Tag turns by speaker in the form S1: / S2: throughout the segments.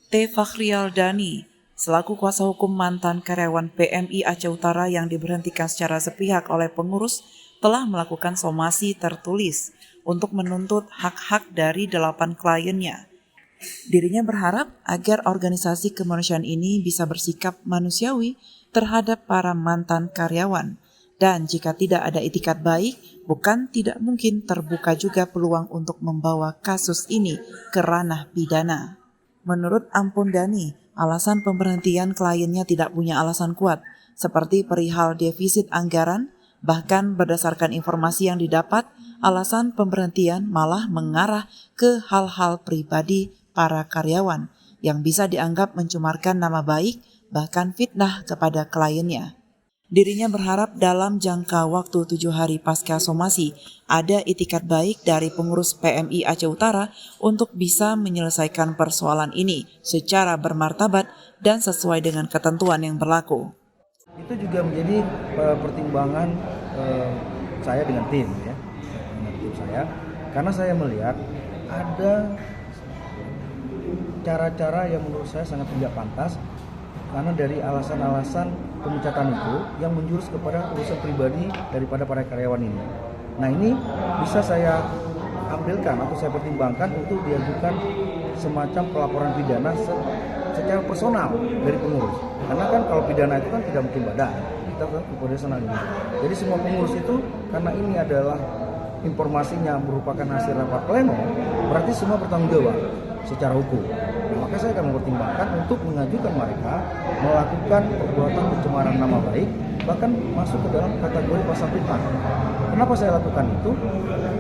S1: T. Fakhrial Dani, selaku kuasa hukum mantan karyawan PMI Aceh Utara yang diberhentikan secara sepihak oleh pengurus, telah melakukan somasi tertulis untuk menuntut hak-hak dari 8 kliennya. Dirinya berharap agar organisasi kemanusiaan ini bisa bersikap manusiawi terhadap para mantan karyawan. Dan jika tidak ada itikat baik, bukan tidak mungkin terbuka juga peluang untuk membawa kasus ini ke ranah pidana. Menurut Ampun Dani, alasan pemberhentian kliennya tidak punya alasan kuat, seperti perihal defisit anggaran. Bahkan berdasarkan informasi yang didapat, alasan pemberhentian malah mengarah ke hal-hal pribadi para karyawan yang bisa dianggap mencemarkan nama baik, bahkan fitnah kepada kliennya. Dirinya berharap dalam jangka waktu 7 hari pasca somasi ada itikat baik dari pengurus PMI Aceh Utara untuk bisa menyelesaikan persoalan ini secara bermartabat dan sesuai dengan ketentuan yang berlaku.
S2: Itu juga menjadi pertimbangan saya dengan tim saya, karena saya melihat ada cara-cara yang menurut saya sangat tidak pantas, karena dari alasan-alasan pemecatan itu yang menjurus kepada urusan pribadi daripada para karyawan ini. Nah, ini bisa saya ambilkan atau saya pertimbangkan untuk diajukan semacam pelaporan pidana secara personal dari pengurus. Karena kan kalau pidana itu kan tidak mungkin badan, kita kan profesional ini. Jadi semua pengurus itu, karena ini adalah informasinya merupakan hasil rapat pleno, berarti semua bertanggung jawab secara hukum. Nah, maka saya akan mempertimbangkan untuk mengajukan mereka melakukan perbuatan pencemaran nama baik, bahkan masuk ke dalam kategori pasal fitnah. Kenapa saya lakukan itu?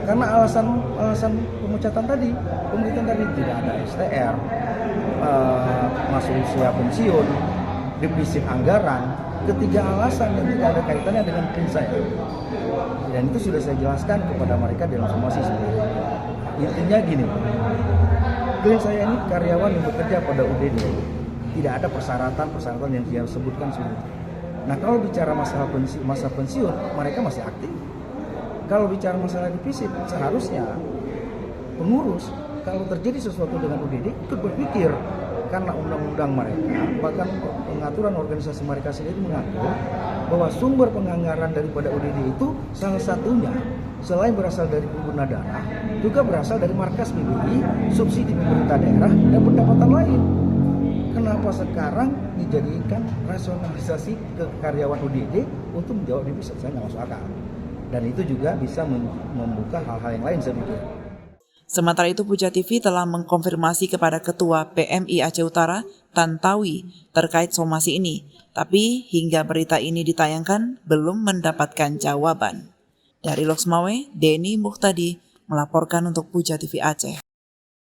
S2: Karena alasan pemecatan tadi tidak ada STR, masuk usia pensiun, defisit anggaran, ketiga alasan yang tidak ada kaitannya dengan klien saya. Dan itu sudah saya jelaskan kepada mereka dalam somasi sebenarnya. Intinya gini, klien saya ini karyawan yang bekerja pada UDD, tidak ada persyaratan yang dia sebutkan sebelumnya. Nah, kalau bicara masalah masa pensiun, mereka masih aktif. Kalau bicara masalah defisit, seharusnya pengurus kalau terjadi sesuatu dengan UDD ikut berpikir, karena undang-undang mereka, bahkan pengaturan organisasi mereka sendiri mengatur bahwa sumber penganggaran daripada UDD itu salah satunya selain berasal dari pengguna dana, juga berasal dari markas PBI, subsidi pemerintah daerah, dan pendapatan lain. Kenapa sekarang dijadikan rasionalisasi ke karyawan UDD untuk menjawab defisit? Saya nggak masuk akal. Dan itu juga bisa membuka hal-hal yang lain, saya pikir.
S1: Sementara itu, Puja TV telah mengkonfirmasi kepada Ketua PMI Aceh Utara, Tantawi, terkait somasi ini. Tapi hingga berita ini ditayangkan, belum mendapatkan jawaban. Dari Loksmawe, Denny Muhtadi melaporkan untuk Puja TV Aceh.